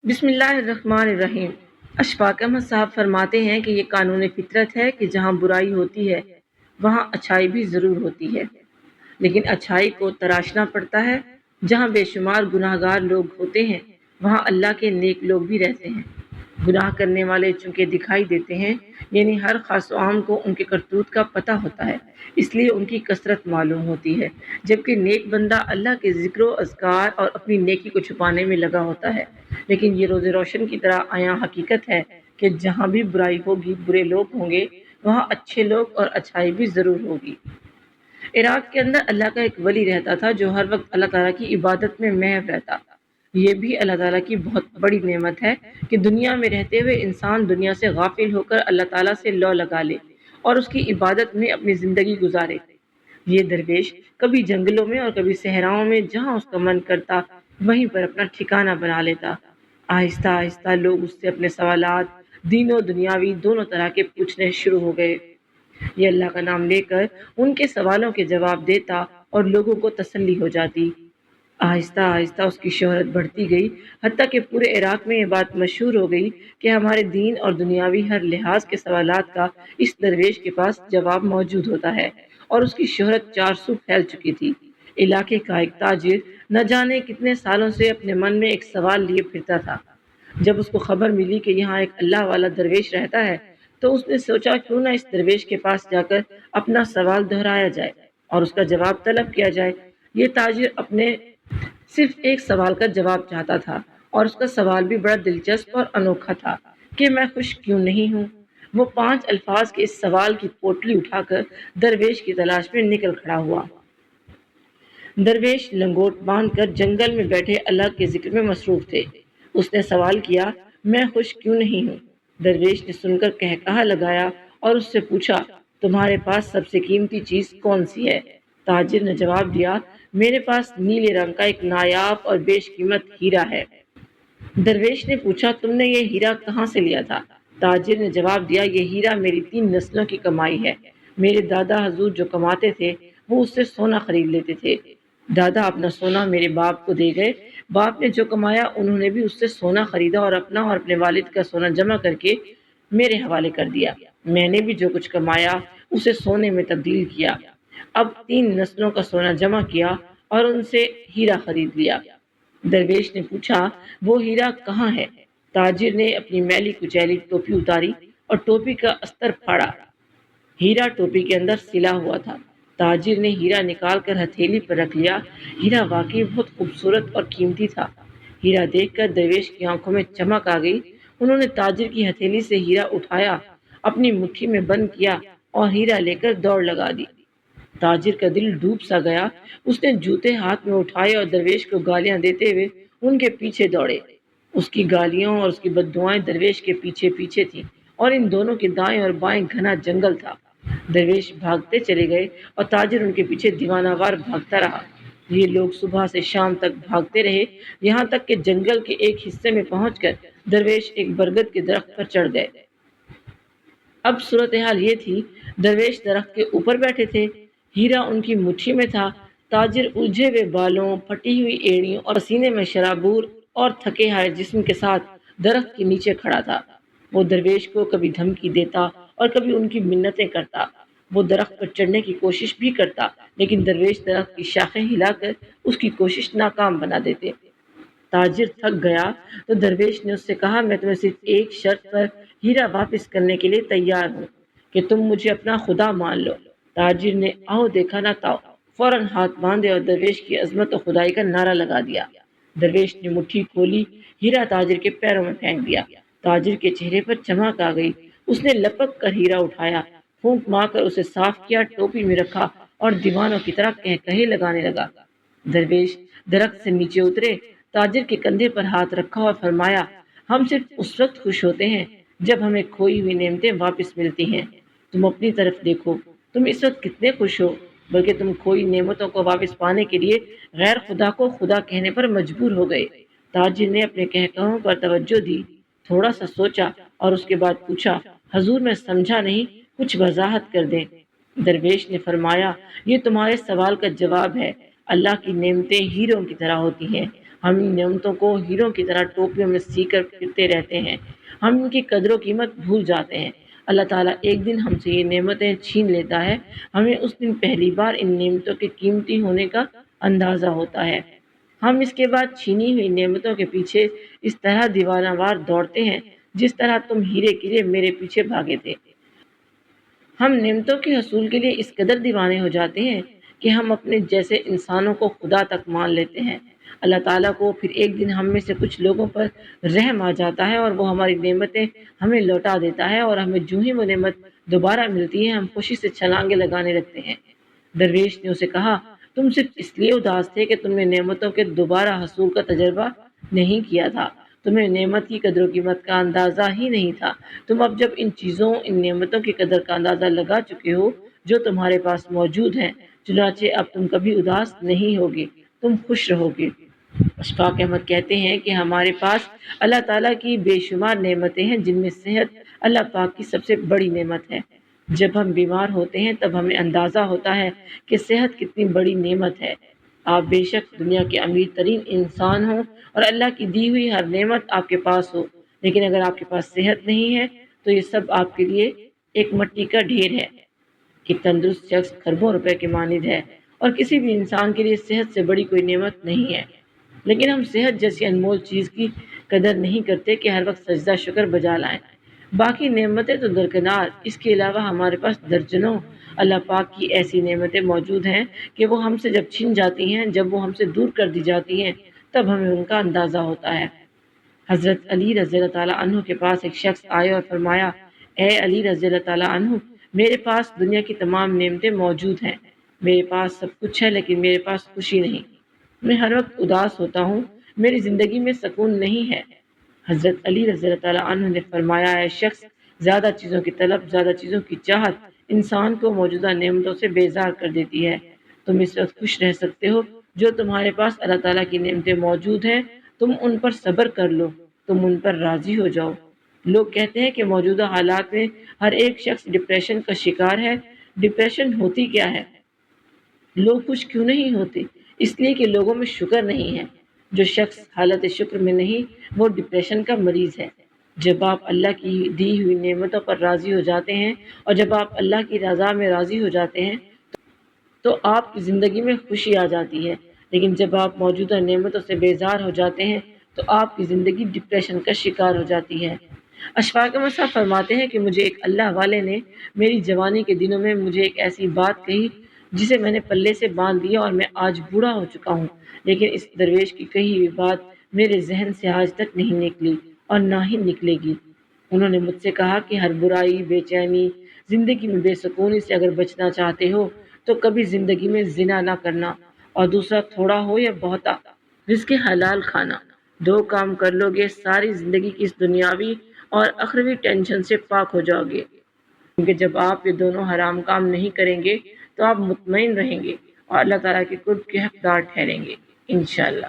بسم اللہ الرحمن الرحیم۔ اشفاق احمد صاحب فرماتے ہیں کہ یہ قانون فطرت ہے کہ جہاں برائی ہوتی ہے وہاں اچھائی بھی ضرور ہوتی ہے، لیکن اچھائی کو تراشنا پڑتا ہے۔ جہاں بے شمار گناہ گار لوگ ہوتے ہیں وہاں اللہ کے نیک لوگ بھی رہتے ہیں۔ گناہ کرنے والے چونکہ دکھائی دیتے ہیں، یعنی ہر خاص و عام کو ان کے کرتوت کا پتہ ہوتا ہے، اس لیے ان کی کثرت معلوم ہوتی ہے، جبکہ نیک بندہ اللہ کے ذکر و اذکار اور اپنی نیکی کو چھپانے میں لگا ہوتا ہے۔ لیکن یہ روز روشن کی طرح عیاں حقیقت ہے کہ جہاں بھی برائی ہوگی، برے لوگ ہوں گے، وہاں اچھے لوگ اور اچھائی بھی ضرور ہوگی۔ عراق کے اندر اللہ کا ایک ولی رہتا تھا جو ہر وقت اللہ تعالیٰ کی عبادت میں محو رہتا۔ یہ بھی اللہ تعالیٰ کی بہت بڑی نعمت ہے کہ دنیا میں رہتے ہوئے انسان دنیا سے غافل ہو کر اللہ تعالیٰ سے لو لگا لے اور اس کی عبادت میں اپنی زندگی گزارے۔ یہ درویش کبھی جنگلوں میں اور کبھی صحراؤں میں جہاں اس کا من کرتا وہیں پر اپنا ٹھکانہ بنا لیتا۔ آہستہ آہستہ لوگ اس سے اپنے سوالات دین و دنیاوی دونوں طرح کے پوچھنے شروع ہو گئے۔ یہ اللہ کا نام لے کر ان کے سوالوں کے جواب دیتا اور لوگوں کو تسلی ہو جاتی۔ آہستہ آہستہ اس کی شہرت بڑھتی گئی، حتیٰ کہ پورے عراق میں یہ بات مشہور ہو گئی کہ ہمارے دین اور دنیاوی ہر لحاظ کے سوالات کا اس درویش کے پاس جواب موجود ہوتا ہے، اور اس کی شہرت چارسو پھیل چکی تھی۔ علاقے کا ایک تاجر نہ جانے کتنے سالوں سے اپنے من میں ایک سوال لیے پھرتا تھا۔ جب اس کو خبر ملی کہ یہاں ایک اللہ والا درویش رہتا ہے تو اس نے سوچا کیوں نہ اس درویش کے پاس جا کر اپنا سوال دہرایا جائے اور اس کا جواب طلب کیا جائے۔ یہ تاجر اپنے صرف ایک سوال کا جواب چاہتا تھا، اور اس کا سوال بھی بڑا دلچسپ اور انوکھا تھا کہ میں خوش کیوں نہیں ہوں۔ وہ 5 الفاظ کے اس سوال کی پوٹلی اٹھا کر درویش کی تلاش میں نکل کھڑا ہوا۔ درویش لنگوٹ باندھ کر جنگل میں بیٹھے اللہ کے ذکر میں مصروف تھے۔ اس نے سوال کیا، میں خوش کیوں نہیں ہوں؟ درویش نے سن کر قہقہہ لگایا اور اس سے پوچھا، تمہارے پاس سب سے قیمتی چیز کون سی ہے؟ تاجر نے جواب دیا، میرے پاس نیلے رنگ کا ایک نایاب اور بیش قیمت ہیرا ہے۔ درویش نے پوچھا، تم نے یہ ہیرا کہاں سے لیا تھا؟ تاجر نے جواب دیا، یہ ہیرا میری 3 نسلوں کی کمائی ہے۔ میرے دادا حضور جو کماتے تھے وہ اس سے سونا خرید لیتے تھے۔ دادا اپنا سونا میرے باپ کو دے گئے، باپ نے جو کمایا انہوں نے بھی اس سے سونا خریدا اور اپنا اور اپنے والد کا سونا جمع کر کے میرے حوالے کر دیا۔ میں نے بھی جو کچھ کمایا اسے سونے میں تبدیل کیا۔ اب 3 نسلوں کا سونا جمع کیا اور ان سے ہیرا خرید لیا۔ درویش نے پوچھا، وہ ہیرا کہاں ہے؟ تاجر نے اپنی میلی کچیلی ٹوپی اتاری اور ٹوپی کا استر پھاڑا۔ ہیرا ٹوپی کے اندر سلا ہوا تھا۔ تاجر نے ہیرا نکال کر ہتھیلی پر رکھ لیا۔ ہیرا واقعی بہت خوبصورت اور قیمتی تھا۔ ہیرا دیکھ کر درویش کی آنکھوں میں چمک آ گئی۔ انہوں نے تاجر کی ہتھیلی سے ہیرا اٹھایا، اپنی مٹھی میں بند کیا اور ہیرا لے کر دوڑ لگا دی۔ تاجر کا دل ڈوب سا گیا۔ اس نے جوتے ہاتھ میں اٹھائے اور درویش کو گالیاں دیتے ہوئے ان کے پیچھے دوڑے۔ اس کی گالیاں اور اس کی بددعائیں درویش کے پیچھے پیچھے تھیں، اور ان دونوں کے دائیں اور بائیں گھنا جنگل تھا۔ درویش بھاگتے چلے گئے اور تاجر ان کے پیچھے دیوانہ وار بھاگتا رہا۔ یہ لوگ صبح سے شام تک بھاگتے رہے، یہاں تک کہ جنگل کے ایک حصے میں پہنچ کر درویش ایک برگد کے درخت پر چڑھ گئے۔ اب صورتحال یہ تھی، درویش درخت کے اوپر بیٹھے تھے، ہیرا ان کی مٹھی میں تھا۔ تاجر الجھے ہوئے بالوں، پھٹی ہوئی ایڑیوں اور پسینے میں شرابور اور تھکے ہائے جسم کے ساتھ درخت کے نیچے کھڑا تھا۔ وہ درویش کو کبھی دھمکی دیتا اور کبھی ان کی منتیں کرتا۔ وہ درخت پر چڑھنے کی کوشش بھی کرتا، لیکن درویش درخت کی شاخیں ہلا کر اس کی کوشش ناکام بنا دیتے۔ تاجر تھک گیا تو درویش نے اس سے کہا، میں تمہیں صرف ایک شرط پر ہیرا واپس کرنے کے لیے تیار ہوں کہ تم مجھے اپنا خدا مان لو۔ تاجر نے آؤ دیکھا نہ تاؤ فوراً ہاتھ باندھے اور درویش کی عظمت و خدائی کا نعرہ لگا دیا۔ درویش نے مٹھی کھولی، ہیرا تاجر کے پیروں میں پھینک دیا۔ تاجر کے چہرے پر چمک آ گئی۔ اس نے لپک کر ہیرا اٹھایا، پھونک مار کر اسے صاف کیا، ٹوپی میں رکھا اور دیوانوں کی طرح قہقہے لگانے لگا۔ درویش درخت سے نیچے اترے، تاجر کے کندھے پر ہاتھ رکھا اور فرمایا، ہم صرف اس وقت خوش ہوتے ہیں جب ہمیں کھوئی ہوئی نعمتیں واپس ملتی ہیں۔ تم اپنی طرف دیکھو، تم اس وقت کتنے خوش ہو، بلکہ تم کھوئی نعمتوں کو واپس پانے کے لیے غیر خدا کو خدا کہنے پر مجبور ہو گئے۔ تاجر نے اپنے قہقہوں پر توجہ دی، تھوڑا سا سوچا اور اس کے بعد پوچھا، حضور میں سمجھا نہیں، کچھ وضاحت کر دیں۔ درویش نے فرمایا، یہ تمہارے سوال کا جواب ہے۔ اللہ کی نعمتیں ہیروں کی طرح ہوتی ہیں، ہم ان نعمتوں کو ہیروں کی طرح ٹوپیوں میں سی کر پھرتے رہتے ہیں، ہم ان کی قدر و قیمت بھول جاتے ہیں۔ اللہ تعالیٰ ایک دن ہم سے یہ نعمتیں چھین لیتا ہے، ہمیں اس دن پہلی بار ان نعمتوں کے قیمتی ہونے کا اندازہ ہوتا ہے۔ ہم اس کے بعد چھینی ہوئی نعمتوں کے پیچھے اس طرح دیوانہ وار دوڑتے ہیں جس طرح تم ہیرے کے لیے میرے پیچھے بھاگے تھے۔ ہم نعمتوں کے حصول کے لیے اس قدر دیوانے ہو جاتے ہیں کہ ہم اپنے جیسے انسانوں کو خدا تک مان لیتے ہیں۔ اللہ تعالیٰ کو پھر ایک دن ہم میں سے کچھ لوگوں پر رحم آ جاتا ہے اور وہ ہماری نعمتیں ہمیں لوٹا دیتا ہے، اور ہمیں جو ہی وہ نعمت دوبارہ ملتی ہے ہم خوشی سے چھلانگے لگانے لگتے ہیں۔ درویش نے اسے کہا، تم صرف اس لیے اداس تھے کہ تم نے نعمتوں کے دوبارہ حصول کا تجربہ نہیں کیا تھا، تمہیں نعمت کی قدر و قیمت کا اندازہ ہی نہیں تھا۔ تم اب جب ان نعمتوں کی قدر کا اندازہ لگا چکے ہو جو تمہارے پاس موجود ہیں، چنانچہ اب تم کبھی اداس نہیں ہوگے، تم خوش رہو گے۔ اشفاق احمد کہتے ہیں کہ ہمارے پاس اللہ تعالیٰ کی بے شمار نعمتیں ہیں، جن میں صحت اللہ پاک کی سب سے بڑی نعمت ہے۔ جب ہم بیمار ہوتے ہیں تب ہمیں اندازہ ہوتا ہے کہ صحت کتنی بڑی نعمت ہے۔ آپ بے شک دنیا کے امیر ترین انسان ہوں اور اللہ کی دی ہوئی ہر نعمت آپ کے پاس ہو، لیکن اگر آپ کے پاس صحت نہیں ہے تو یہ سب آپ کے لیے ایک مٹی کا ڈھیر ہے کہ تندرست شخص خربوں روپے کے مانند ہے، اور کسی بھی انسان کے لیے صحت سے بڑی کوئی نعمت نہیں ہے۔ لیکن ہم صحت جیسی انمول چیز کی قدر نہیں کرتے کہ ہر وقت سجدہ شکر بجا لائیں۔ باقی نعمتیں تو درکنار، اس کے علاوہ ہمارے پاس درجنوں اللہ پاک کی ایسی نعمتیں موجود ہیں کہ وہ ہم سے جب چھن جاتی ہیں، جب وہ ہم سے دور کر دی جاتی ہیں، تب ہمیں ان کا اندازہ ہوتا ہے۔ حضرت علی رضی اللہ تعالیٰ عنہ کے پاس ایک شخص آئے اور فرمایا، اے علی رضی اللہ تعالیٰ عنہ، میرے پاس دنیا کی تمام نعمتیں موجود ہیں، میرے پاس سب کچھ ہے، لیکن میرے پاس خوشی نہیں، میں ہر وقت اداس ہوتا ہوں، میری زندگی میں سکون نہیں ہے۔ حضرت علی رضی اللہ تعالیٰ عنہ نے فرمایا، اے شخص، زیادہ چیزوں کی طلب، زیادہ چیزوں کی چاہت انسان کو موجودہ نعمتوں سے بیزار کر دیتی ہے۔ تم اس وقت خوش رہ سکتے ہو جو تمہارے پاس اللہ تعالیٰ کی نعمتیں موجود ہیں، تم ان پر صبر کر لو، تم ان پر راضی ہو جاؤ۔ لوگ کہتے ہیں کہ موجودہ حالات میں ہر ایک شخص ڈپریشن کا شکار ہے۔ ڈپریشن ہوتی کیا ہے؟ لوگ خوش کیوں نہیں ہوتے؟ اس لیے کہ لوگوں میں شکر نہیں ہے۔ جو شخص حالت شکر میں نہیں وہ ڈپریشن کا مریض ہے۔ جب آپ اللہ کی دی ہوئی نعمتوں پر راضی ہو جاتے ہیں اور جب آپ اللہ کی رضا میں راضی ہو جاتے ہیں تو آپ کی زندگی میں خوشی آ جاتی ہے، لیکن جب آپ موجودہ نعمتوں سے بیزار ہو جاتے ہیں تو آپ کی زندگی ڈپریشن کا شکار ہو جاتی ہے۔ اشفاق احمد صاحب فرماتے ہیں کہ مجھے ایک اللہ والے نے میری جوانی کے دنوں میں مجھے ایک ایسی بات کہی جسے میں نے پلے سے باندھ دیا، اور میں آج بوڑھا ہو چکا ہوں، لیکن اس درویش کی کہی ہوئی بات میرے ذہن سے آج تک نہیں نکلی اور نہ ہی نکلے گی۔ انہوں نے مجھ سے کہا کہ ہر برائی، بے چینی، زندگی میں بے سکونی سے اگر بچنا چاہتے ہو تو کبھی زندگی میں زنا نہ کرنا، اور دوسرا تھوڑا ہو یا بہتا رزق حلال کھانا۔ دو کام کر لو گے، ساری زندگی کی اس دنیاوی اور اخروی ٹینشن سے پاک ہو جاؤ گے، کیونکہ جب آپ یہ دونوں حرام کام نہیں کریں گے تو آپ مطمئن رہیں گے اور اللہ تعالیٰ کے قرب کے حقدار ٹھہریں گے انشاءاللہ۔